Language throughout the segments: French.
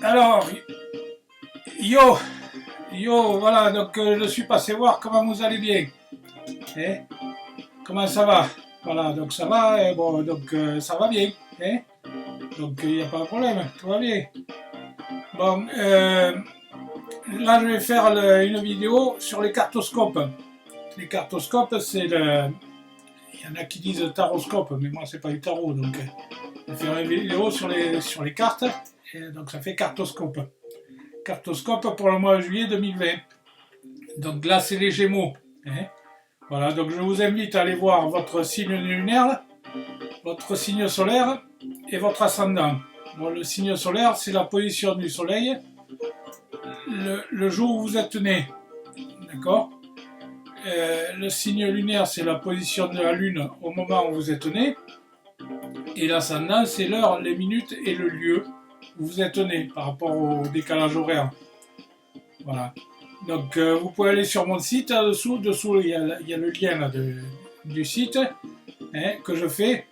Alors, yo, voilà, donc je suis passé voir comment vous allez bien. Hein? Comment ça va? Voilà, donc ça va, bon, donc ça va bien. Hein? Donc il n'y a pas de problème, tout va bien. Bon, là je vais faire une vidéo sur les cartoscopes. Les cartoscopes, c'est le... Il y en a qui disent taroscope, mais moi c'est pas du tarot, donc je vais faire une vidéo sur les cartes, et donc ça fait cartoscope. Cartoscope pour le mois de juillet 2020. Donc là c'est les Gémeaux. Hein. Voilà, donc je vous invite à aller voir votre signe lunaire, votre signe solaire et votre ascendant. Bon, le signe solaire, c'est la position du soleil le jour où vous êtes né. D'accord? Le signe lunaire, c'est la position de la lune au moment où vous êtes né. Et l'ascendant, c'est l'heure, les minutes et le lieu où vous êtes né par rapport au décalage horaire. Voilà. Donc vous pouvez aller sur mon site, dessous il y a le lien là, du site que je fais.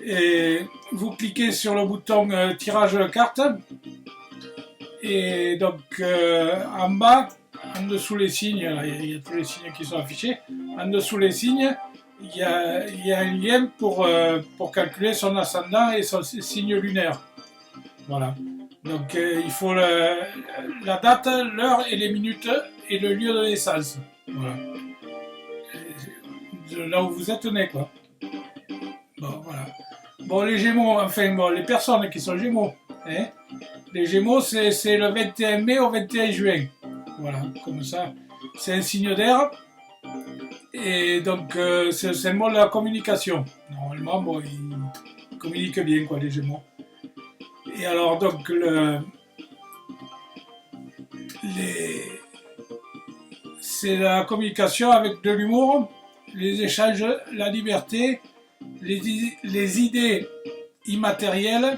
Et vous cliquez sur le bouton tirage de cartes. Et donc en bas, en dessous les signes, il y a tous les signes qui sont affichés. En dessous les signes, il y a un lien pour calculer son ascendant et son signe lunaire. Voilà. Donc il faut la date, l'heure et les minutes et le lieu de naissance. Voilà. De là où vous êtes né, quoi. Bon, voilà. Bon, les Gémeaux, enfin, bon, les personnes qui sont Gémeaux, hein. Les Gémeaux, c'est le 21 mai au 21 juin. Voilà, comme ça. C'est un signe d'air. Et donc, c'est le symbole de la communication. Normalement, bon, ils communiquent bien, quoi, les Gémeaux. Et alors, donc, c'est la communication avec de l'humour, les échanges, la liberté, les idées immatérielles.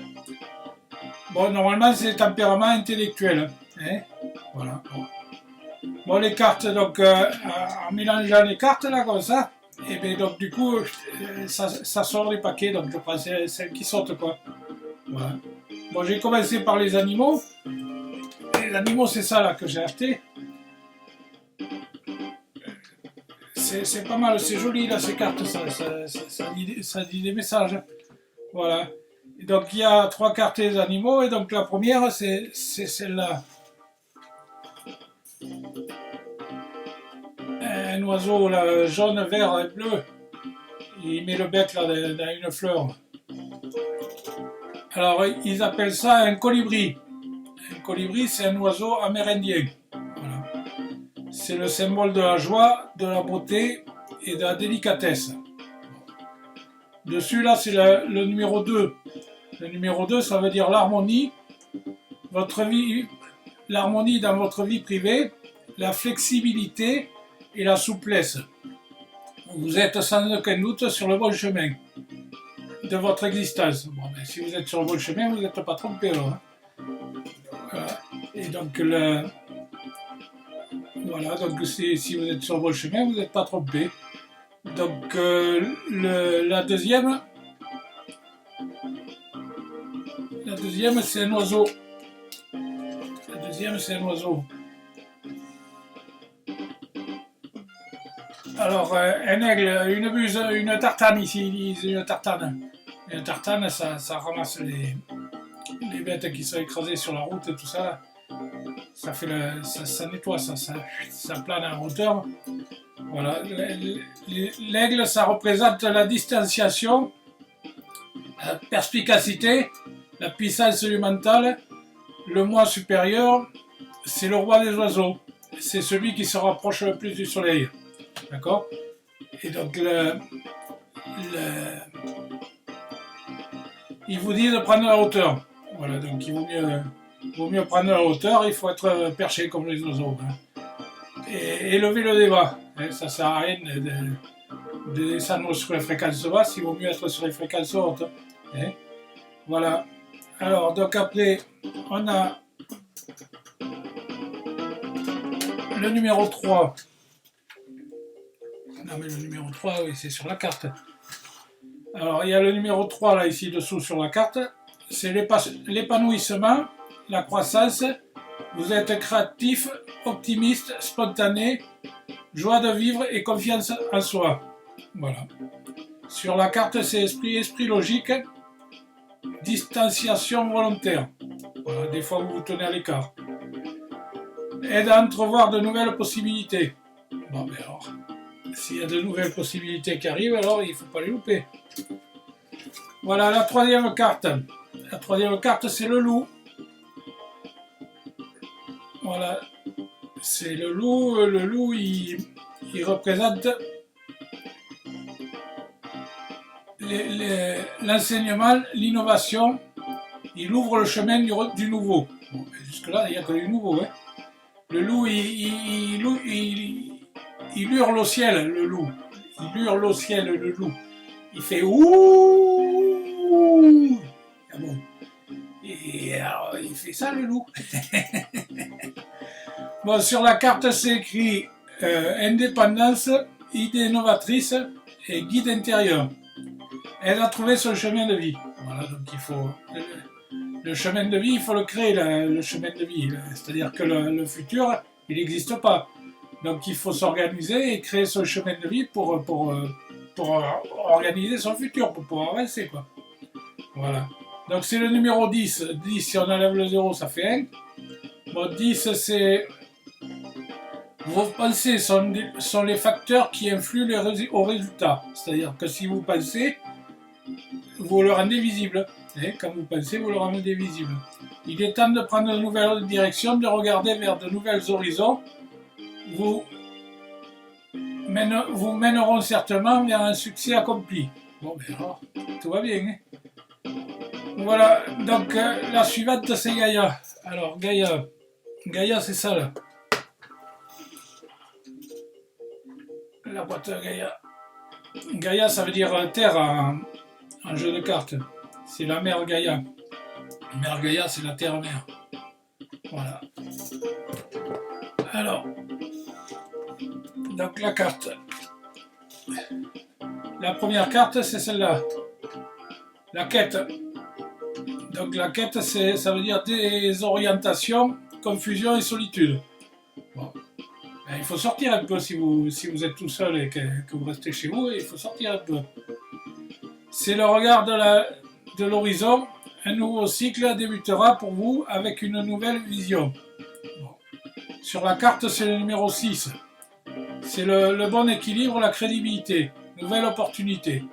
Bon, normalement, c'est le tempérament intellectuel. Hein, voilà. Bon, les cartes, donc, en mélangeant les cartes, là, comme ça, et bien, donc, du coup, ça sort les paquets, donc je prends celles qui sortent, quoi. Voilà. Bon, j'ai commencé par les animaux. Les animaux, c'est ça, là, que j'ai acheté. C'est pas mal, c'est joli, là, ces cartes, ça dit des messages. Voilà. Et donc, il y a 3 cartes des animaux, et donc, la première, c'est celle-là. Un oiseau là, jaune, vert et bleu. Il met le bec là dans une fleur. Alors ils appellent ça un colibri. Un colibri, c'est un oiseau amérindien. Voilà. C'est le symbole de la joie, de la beauté et de la délicatesse. Dessus là, c'est le numéro 2. Le numéro 2, ça veut dire l'harmonie. L'harmonie dans votre vie privée, la flexibilité et la souplesse. Vous êtes sans aucun doute sur le bon chemin de votre existence. Bon, ben, si vous êtes sur le bon chemin, vous n'êtes pas trompé alors. Hein. Voilà. Et donc, voilà, donc si vous êtes sur le bon chemin, vous n'êtes pas trompé. Donc, la deuxième, c'est un oiseau. La deuxième, c'est un oiseau. Alors, un aigle, une buse, une tartane ici, ils disent une tartane. Une tartane, ça ramasse les bêtes qui sont écrasées sur la route et tout ça. Ça nettoie, ça plane en hauteur. Voilà. L'aigle, ça représente la distanciation, la perspicacité, la puissance du mental. Le moi supérieur, c'est le roi des oiseaux. C'est celui qui se rapproche le plus du soleil. D'accord? Et donc, il vous dit de prendre la hauteur. Voilà, donc il vaut mieux prendre la hauteur, il faut être perché comme les oiseaux. Hein. Et élever le débat. Hein, ça ne sert à rien de descendre sur les fréquences basses, il vaut mieux être sur les fréquences hautes. Hein. Voilà. Alors, donc après, on a le numéro 3. Non mais le numéro 3, oui, c'est sur la carte. Alors il y a le numéro 3 là ici dessous sur la carte. C'est l'épanouissement, la croissance, vous êtes créatif, optimiste, spontané, joie de vivre et confiance en soi. Voilà. Sur la carte, c'est esprit logique, distanciation volontaire. Voilà, des fois vous vous tenez à l'écart. Aide à entrevoir de nouvelles possibilités. Bon, mais alors, s'il y a de nouvelles possibilités qui arrivent, alors il ne faut pas les louper. Voilà la troisième carte. La troisième carte, c'est le loup. Voilà, c'est le loup. Le loup, il représente l'enseignement, l'innovation. Il ouvre le chemin du nouveau. Bon, jusque-là, il n'y a que du nouveau. Hein. Le loup, il hurle au ciel, le loup. Il hurle au ciel, le loup. Il fait ouh. Ah bon. Et alors, il fait ça, le loup. Bon, sur la carte, c'est écrit indépendance, idée novatrice et guide intérieur. Elle a trouvé son chemin de vie. Voilà, donc il faut... Le chemin de vie, il faut le créer, le chemin de vie. C'est-à-dire que le futur, il n'existe pas. Donc il faut s'organiser et créer son chemin de vie pour organiser son futur, pour pouvoir avancer, quoi. Voilà. Donc c'est le numéro 10. 10, si on enlève le 0, ça fait 1. Bon, 10, c'est... Vos pensées sont les facteurs qui influent au résultat. C'est-à-dire que si vous pensez, vous le rendez visible. Et quand vous pensez, vous le rendez visible. Il est temps de prendre de nouvelles directions, de regarder vers de nouvelles horizons. Vous mèneront certainement vers un succès accompli. Bon, ben alors, tout va bien. Hein. Voilà, donc la suivante, c'est Gaïa. Alors, Gaïa, c'est ça, là. La boîte Gaïa. Gaïa, ça veut dire terre en jeu de cartes. C'est la mère Gaïa. La mère Gaïa, c'est la terre-mère. Voilà. Alors, donc la carte. La première carte, c'est celle-là. La quête. Donc la quête, ça veut dire désorientation, confusion et solitude. Bon. Ben, il faut sortir un peu si vous êtes tout seul et que vous restez chez vous, il faut sortir un peu. C'est le regard de l'horizon. Un nouveau cycle débutera pour vous avec une nouvelle vision. Bon. Sur la carte, c'est le numéro 6. C'est le bon équilibre, la crédibilité. Nouvelle opportunité.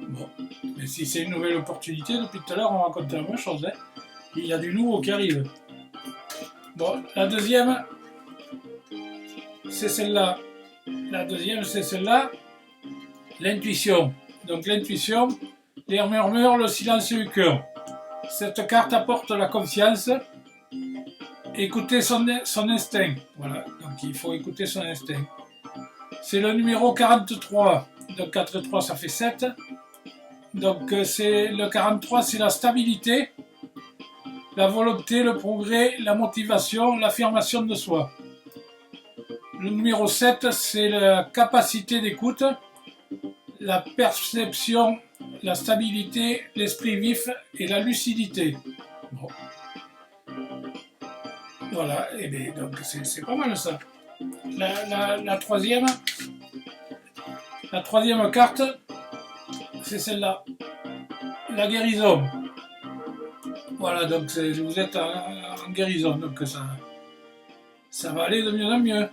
Bon. Mais si c'est une nouvelle opportunité, depuis tout à l'heure, on raconte la même chose. Hein. Il y a du nouveau qui arrive. Bon, la deuxième, c'est celle-là. La deuxième, c'est celle-là. L'intuition. Donc l'intuition, les murmures, le silence du cœur. Cette carte apporte la confiance. Écouter son instinct. Voilà, donc il faut écouter son instinct. C'est le numéro 43. Donc 4 et 3, ça fait 7. Donc le 43, c'est la stabilité, la volonté, le progrès, la motivation, l'affirmation de soi. Le numéro 7, c'est la capacité d'écoute, la perception, la stabilité, l'esprit vif et la lucidité. Bon. Voilà, et bien, donc c'est pas mal ça. La troisième carte, c'est celle-là. La guérison. Voilà, donc vous êtes en guérison, donc ça va aller de mieux en mieux.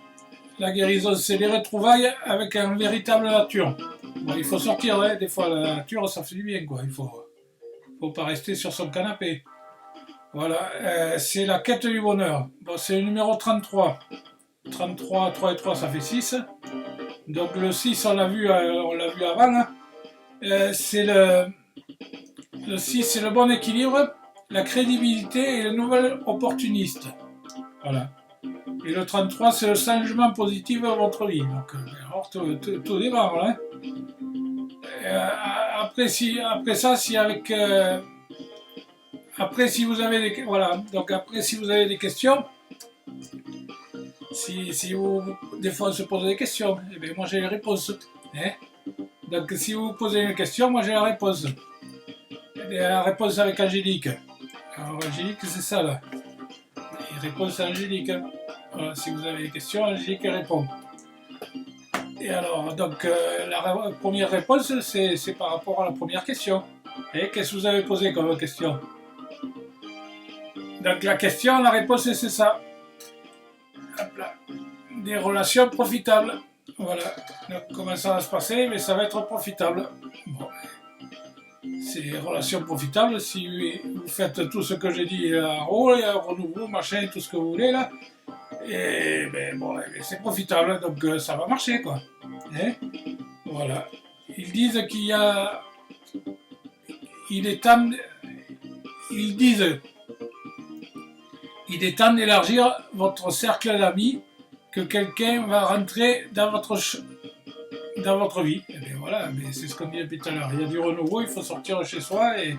La guérison, c'est les retrouvailles avec un véritable nature. Bon, il faut sortir, hein. Des fois la nature, ça fait du bien, quoi. Il faut pas rester sur son canapé. Voilà, c'est la quête du bonheur. Bon, c'est le numéro 33. 33, 3 et 3, ça fait 6. Donc le 6, on l'a vu avant. Hein. C'est le 6, c'est le bon équilibre, la crédibilité et le nouvel opportuniste. Voilà. Et le 33, c'est le changement positif de votre vie. Donc, alors, tout démarre. Hein. Après, si vous avez des, voilà. Donc après, si vous avez des questions, des fois on se pose des questions, et bien moi j'ai les réponses. Hein. Donc si vous posez une question, moi j'ai la réponse. Et la réponse avec Angélique. Alors Angélique, c'est ça là. Et réponse à Angélique. Hein. Voilà, si vous avez des questions, Angélique répond. Et alors, donc, la première réponse, c'est par rapport à la première question. Et qu'est-ce que vous avez posé comme question? Donc, la question, la réponse, c'est ça. Hop là. Des relations profitables. Voilà. Donc, comment ça va se passer? Mais ça va être profitable. Bon. C'est relations profitables si vous faites tout ce que j'ai dit en haut, renouveau, machin, tout ce que vous voulez là. Et ben, bon, c'est profitable, donc ça va marcher quoi. Hein, voilà. Ils disent qu'il y a. Il est temps. Ils disent. Il est temps d'élargir votre cercle d'amis, que quelqu'un va rentrer dans votre vie. Et bien voilà, mais c'est ce qu'on dit depuis tout à l'heure. Il y a du renouveau, il faut sortir de chez soi et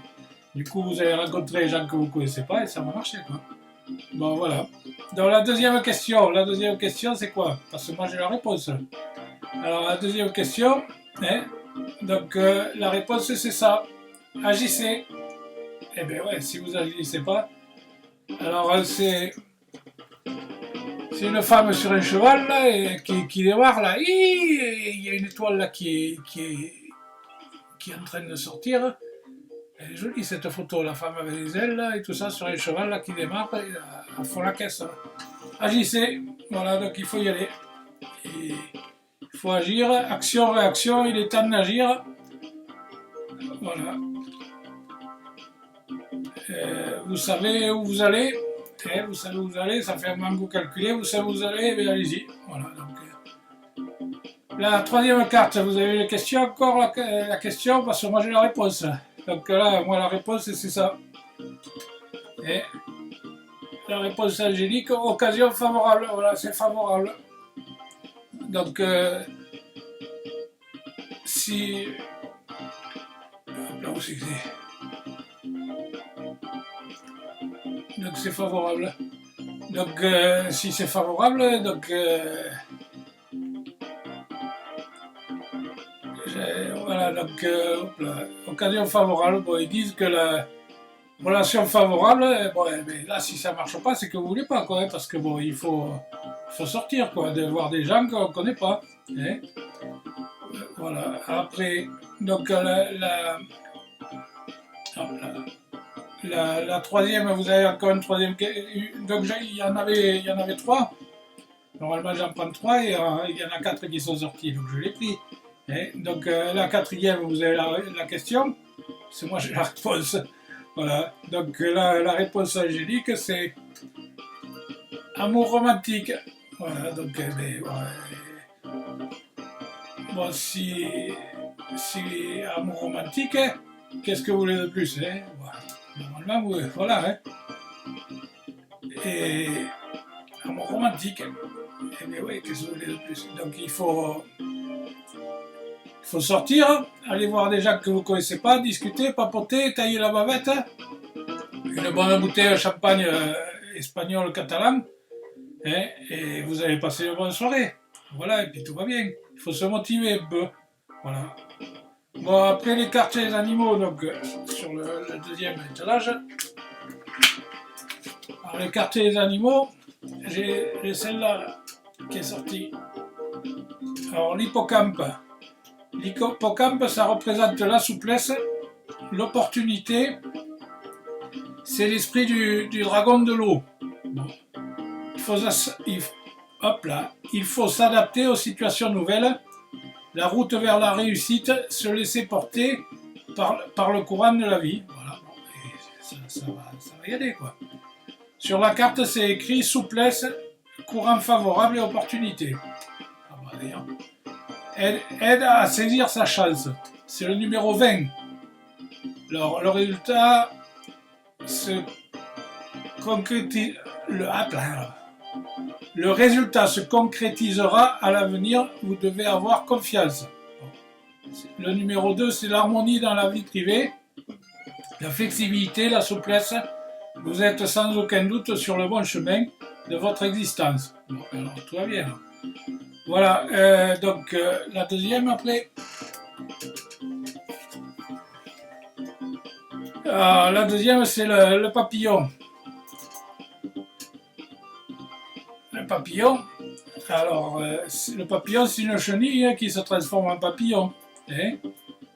du coup vous allez rencontrer des gens que vous ne connaissez pas et ça va marcher quoi. Bon voilà. Donc la deuxième question c'est quoi? Parce que moi j'ai la réponse. Alors la deuxième question, hein, donc la réponse c'est ça. Agissez. Eh bien ouais, si vous agissez pas, alors c'est une femme sur un cheval là, et qui démarre là. Il y a une étoile là qui est en train de sortir. Elle est jolie cette photo, la femme avec les ailes là, et tout ça sur un cheval là qui démarre à fond la caisse. Là. Agissez, voilà, donc il faut y aller. Et il faut agir, action, réaction, il est temps d'agir. Voilà. Vous savez où vous allez. Vous savez où vous allez, ça fait un moment que vous calculez, vous savez où vous allez, mais allez-y. Voilà, donc, la troisième carte, vous avez les questions, encore la question, parce que moi j'ai la réponse. Donc là, moi la réponse c'est ça. Et la réponse Angélique, occasion favorable, voilà, c'est favorable. Donc, si... Là où c'est que c'est... Donc c'est favorable. Donc si c'est favorable, donc voilà, donc occasion favorable. Bon, ils disent que la relation favorable, bon, mais là si ça marche pas, c'est que vous voulez pas quoi, hein, parce que bon, il faut sortir quoi, de voir des gens qu'on connaît pas. Hein. Voilà. Après, donc la troisième, vous avez encore une troisième. Donc il y en avait trois. Normalement j'en prends trois et il y en a quatre qui sont sortis, donc je l'ai pris. Et donc la quatrième, vous avez la question. C'est moi j'ai la réponse. Voilà. Donc la réponse angélique c'est amour romantique. Voilà. Donc bon si amour romantique, qu'est-ce que vous voulez de plus hein voilà. Normalement, voilà. Hein. Et amour romantique. Eh bien oui, qu'est-ce que vous voulez de plus? Donc il faut sortir, aller voir des gens que vous ne connaissez pas, discuter, papoter, tailler la bavette. Une bonne bouteille de champagne espagnol catalan. Hein, et vous allez passer une bonne soirée. Voilà, et puis tout va bien. Il faut se motiver un peu. Voilà. Bon, après les cartes des animaux, donc sur le deuxième étalage. Alors, les cartes des animaux, j'ai celle-là qui est sortie. Alors, l'hippocampe. L'hippocampe, ça représente la souplesse, l'opportunité. C'est l'esprit du dragon de l'eau. Bon. Il faut s'adapter aux situations nouvelles. La route vers la réussite, se laisser porter par le courant de la vie. Voilà, bon, ça va y aller quoi. Sur la carte, c'est écrit souplesse, courant favorable et opportunité. Ah bah, d'ailleurs. Aide à saisir sa chance. C'est le numéro 20. Alors, le résultat se concrétise. Le résultat se concrétisera à l'avenir, vous devez avoir confiance. Le numéro 2, c'est l'harmonie dans la vie privée, la flexibilité, la souplesse. Vous êtes sans aucun doute sur le bon chemin de votre existence. Bon, alors tout va bien. Voilà, donc la deuxième après. Alors, la deuxième, c'est le papillon. Le papillon, alors, le papillon, c'est une chenille qui se transforme en papillon. Hein.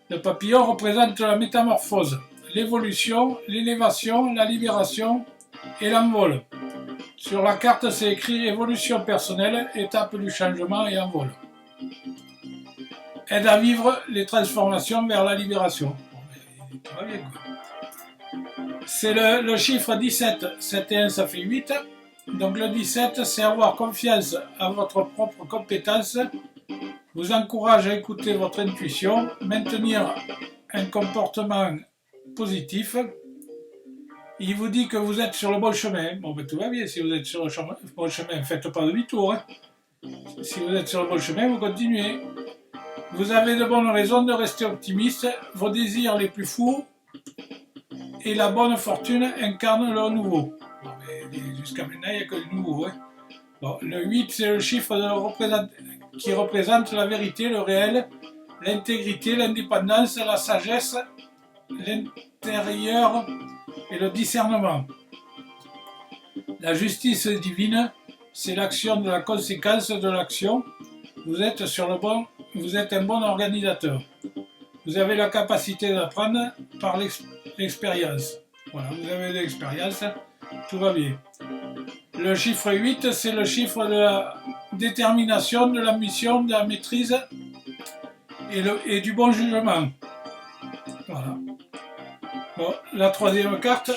Le papillon représente la métamorphose, l'évolution, l'élévation, la libération et l'envol. Sur la carte, c'est écrit évolution personnelle, étape du changement et envol. Aide à vivre les transformations vers la libération. Bon, tout va bien, quoi. C'est le chiffre 17. 7 et 1, ça fait 8. Donc le 17, c'est avoir confiance à votre propre compétence, vous encourage à écouter votre intuition, maintenir un comportement positif. Il vous dit que vous êtes sur le bon chemin. Bon, ben tout va bien, si vous êtes sur le bon chemin, faites pas demi-tour. Hein. Si vous êtes sur le bon chemin, vous continuez. Vous avez de bonnes raisons de rester optimiste, vos désirs les plus fous et la bonne fortune incarnent le nouveau. Bon, jusqu'à maintenant, il n'y a que du nouveau. Hein. Bon, le 8, c'est le chiffre qui représente la vérité, le réel, l'intégrité, l'indépendance, la sagesse, l'intérieur et le discernement. La justice divine, c'est l'action de la conséquence de l'action. Vous êtes un bon organisateur. Vous avez la capacité d'apprendre par l'expérience. Voilà, vous avez de l'expérience, tout va bien. Le chiffre 8, c'est le chiffre de la détermination, de l'ambition, de la maîtrise et du bon jugement. Voilà. Bon, la troisième carte.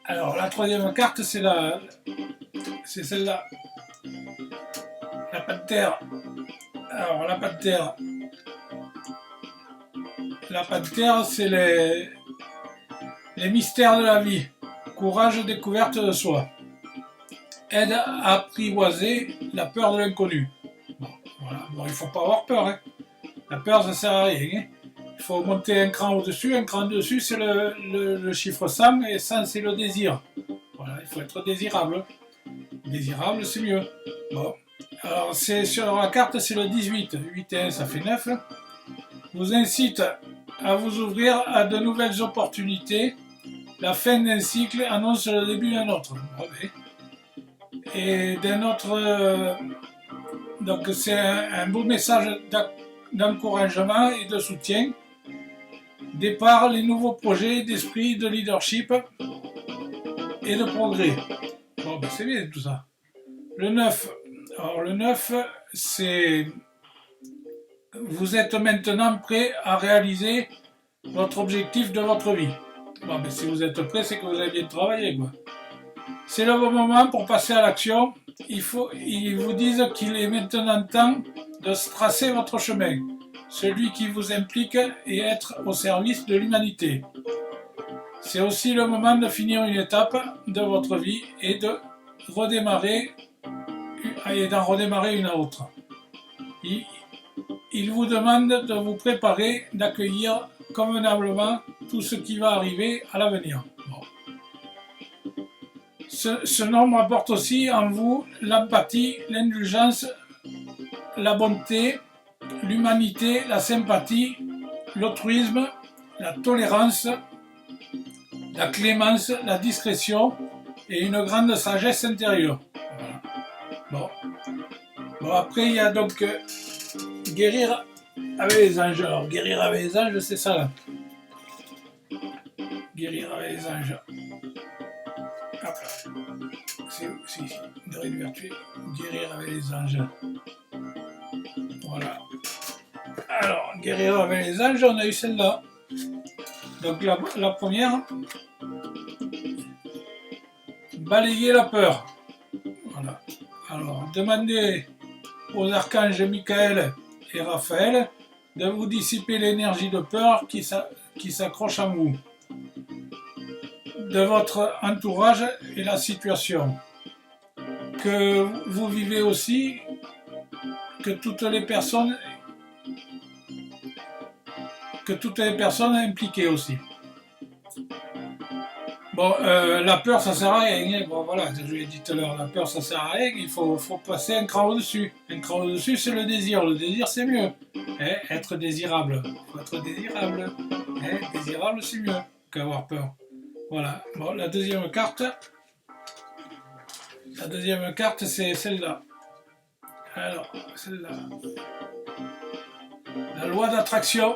Alors, la troisième carte, c'est celle-là. La panthère. Alors, la panthère, c'est les mystères de la vie. Courage, découverte de soi. Aide à apprivoiser la peur de l'inconnu. Bon, voilà. Bon, il ne faut pas avoir peur. Hein. La peur, ça ne sert à rien. Hein. Il faut monter un cran au-dessus. Un cran dessus, c'est le chiffre 100 et 100, c'est le désir. Voilà, il faut être désirable. Désirable, c'est mieux. Bon. Alors, sur la carte, c'est le 18. 8 et 1, ça fait 9. Vous incite à vous ouvrir à de nouvelles opportunités. La fin d'un cycle annonce le début d'un autre. Et d'un autre... donc, c'est un beau message d'encouragement et de soutien. Départ les nouveaux projets d'esprit, de leadership et de progrès. Bon, ben c'est bien tout ça. Le 9. Alors, le 9, c'est... Vous êtes maintenant prêt à réaliser votre objectif de votre vie. Bon, ben, si vous êtes prêt, c'est que vous avez bien travaillé, quoi. C'est le bon moment pour passer à l'action. Ils vous disent qu'il est maintenant temps de tracer votre chemin, celui qui vous implique et être au service de l'humanité. C'est aussi le moment de finir une étape de votre vie et d'en redémarrer une autre. Il vous demande de vous préparer, d'accueillir convenablement tout ce qui va arriver à l'avenir. Bon. Ce nombre apporte aussi en vous l'empathie, l'indulgence, la bonté, l'humanité, la sympathie, l'altruisme, la tolérance, la clémence, la discrétion et une grande sagesse intérieure. Voilà. Bon, après il y a donc guérir avec les anges. Alors guérir avec les anges, c'est ça là. Guérir avec les anges. Hop là. C'est ici. Doré de vertu. Guérir avec les anges. Voilà. Alors, guérir avec les anges, on a eu celle-là. Donc la première, balayer la peur. Voilà. Alors, demandez aux archanges Michael et Raphaël de vous dissiper l'énergie de peur qui s'accroche en vous, de votre entourage et la situation que vous vivez aussi, que toutes les personnes impliquées aussi. Bon, la peur, ça sert à rien. Bon, voilà, je l'ai dit tout à l'heure, la peur, ça sert à rien. Il faut passer un cran au-dessus. Un cran au-dessus, c'est le désir. Le désir, c'est mieux. Être désirable. Il faut être désirable. Désirable, c'est mieux qu'avoir peur. Voilà. Bon, la deuxième carte, c'est celle-là. Alors, celle-là. La loi d'attraction.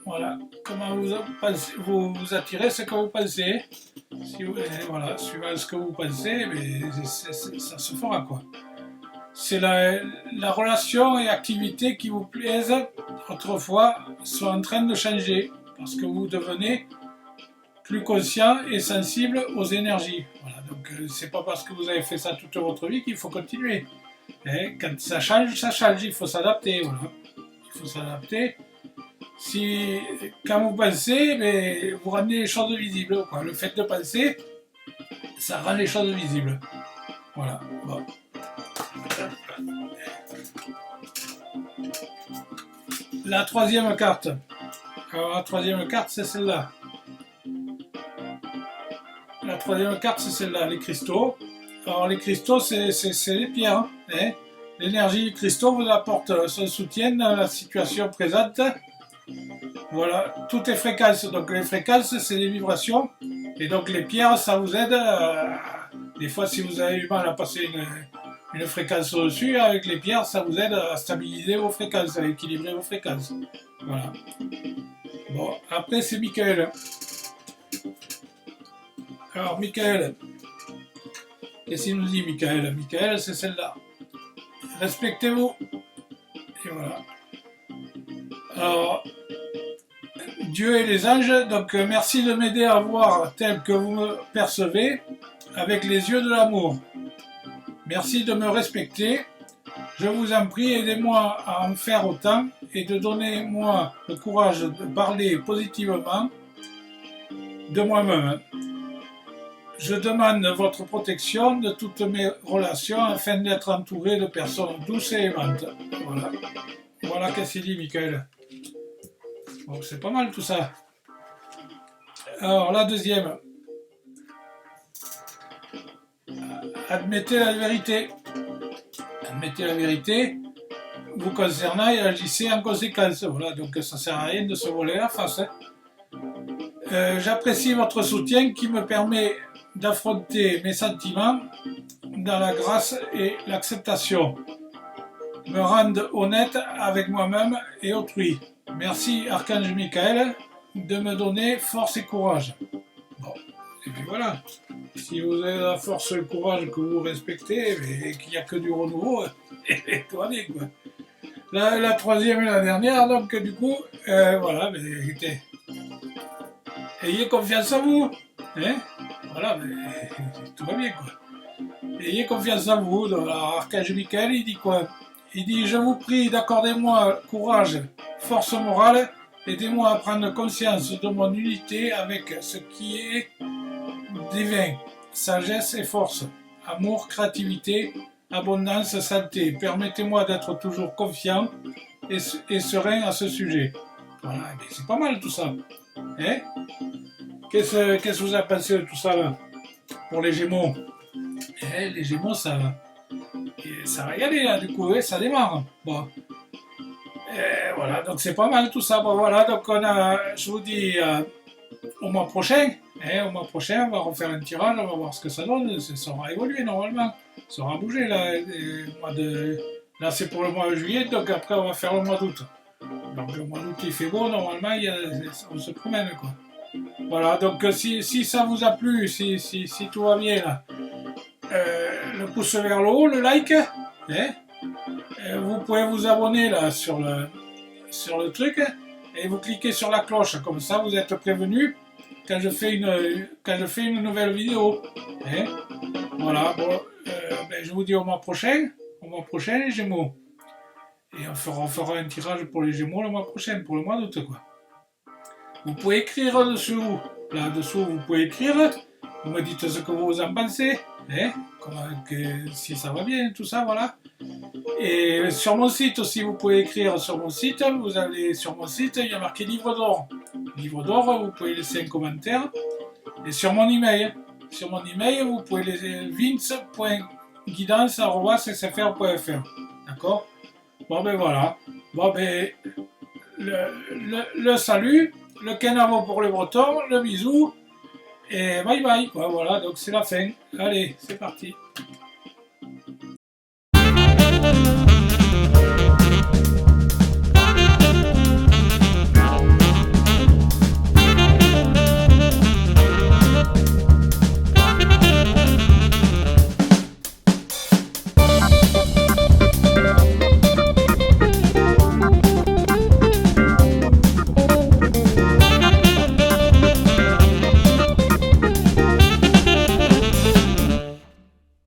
Voilà. Comment vous attirez ce que vous pensez. Si vous, voilà, suivant ce que vous pensez, mais ça se fera, quoi. C'est la relation et activité qui vous plaisent autrefois sont en train de changer parce que vous devenez plus conscient et sensible aux énergies. Voilà, donc c'est pas parce que vous avez fait ça toute votre vie qu'il faut continuer. Quand ça change, il faut s'adapter. Voilà. Il faut s'adapter. Quand vous pensez, mais vous rendez les choses visibles. Quoi. Le fait de penser, ça rend les choses visibles. Voilà. Bon. La troisième carte. Alors, la troisième carte, c'est celle-là. La troisième carte, c'est celle-là, les cristaux. Alors, les cristaux, c'est les pierres. L'énergie du cristaux vous apporte son soutien dans la situation présente. Voilà, tout est fréquence. Donc, les fréquences, c'est les vibrations. Et donc, les pierres, ça vous aide. Des fois, si vous avez eu mal à passer une fréquence au-dessus, avec les pierres, ça vous aide à stabiliser vos fréquences, à équilibrer vos fréquences. Voilà. Bon, après, c'est Michael. Alors, Michael. Qu'est-ce qu'il nous dit, Michael? Michael, c'est celle-là. Respectez-vous. Et voilà. Alors, Dieu et les anges, donc merci de m'aider à voir tel que vous me percevez, avec les yeux de l'amour. Merci de me respecter. Je vous en prie, aidez-moi à en faire autant et de donner moi le courage de parler positivement de moi-même. Je demande votre protection de toutes mes relations afin d'être entouré de personnes douces et aimantes. Voilà. Voilà qu'est-ce qu'il dit, Michael. Bon, c'est pas mal tout ça. Alors, la deuxième. Admettez la vérité. Admettez la vérité. Vous concernant et agissez en conséquence. Voilà, donc ça sert à rien de se voler la face. J'apprécie votre soutien qui me permet d'affronter mes sentiments dans la grâce et l'acceptation. Me rendre honnête avec moi-même et autrui. Merci Archange Michael de me donner force et courage. Bon, et puis voilà. Si vous avez la force et le courage que vous respectez et qu'il n'y a que du renouveau, tout va bien, quoi. La troisième et la dernière, donc du coup, voilà, mais écoutez, ayez confiance en vous, voilà, mais tout va bien, quoi. Ayez confiance en vous. Alors, Archange Michael, il dit quoi? Il dit, je vous prie d'accorder-moi courage, force morale, aidez-moi à prendre conscience de mon unité avec ce qui est divin, sagesse et force, amour, créativité, abondance, santé. Permettez-moi d'être toujours confiant et serein à ce sujet. Voilà, c'est pas mal tout ça. Qu'est-ce que vous avez pensé de tout ça là? Pour les Gémeaux. Les Gémeaux, ça va y aller là, du coup, ça démarre. Bon. Voilà, donc c'est pas mal tout ça. Bon, voilà, donc je vous dis au mois prochain. Au mois prochain, on va refaire un tirage, on va voir ce que ça donne. Ça aura évolué normalement. Ça aura bougé là. Là, c'est pour le mois de juillet, donc après, on va faire le mois d'août. Donc le mois d'août, il fait beau, normalement, on se promène, quoi. Voilà, donc si ça vous a plu, si tout va bien là, le pouce vers le haut, le like, vous pouvez vous abonner là sur le truc et vous cliquez sur la cloche, comme ça vous êtes prévenu quand je fais une nouvelle vidéo. Voilà, bon, je vous dis au mois prochain les Gémeaux. Et on fera un tirage pour les Gémeaux le mois prochain, pour le mois d'août, quoi. Vous pouvez écrire dessous. Là-dessous, vous pouvez écrire. Vous me dites ce que vous en pensez. Si ça va bien, tout ça, voilà. Et sur mon site aussi, vous pouvez écrire sur mon site. Vous allez sur mon site, il y a marqué Livre d'or. Livre d'or, vous pouvez laisser un commentaire. Et sur mon email, vous pouvez laisser vince.guidance@sfr.fr. D'accord? Bon, ben voilà. Bon, ben, le salut, le kenavo pour les Bretons, le bisou, et bye bye, quoi, voilà, donc c'est la fin. Allez, c'est parti.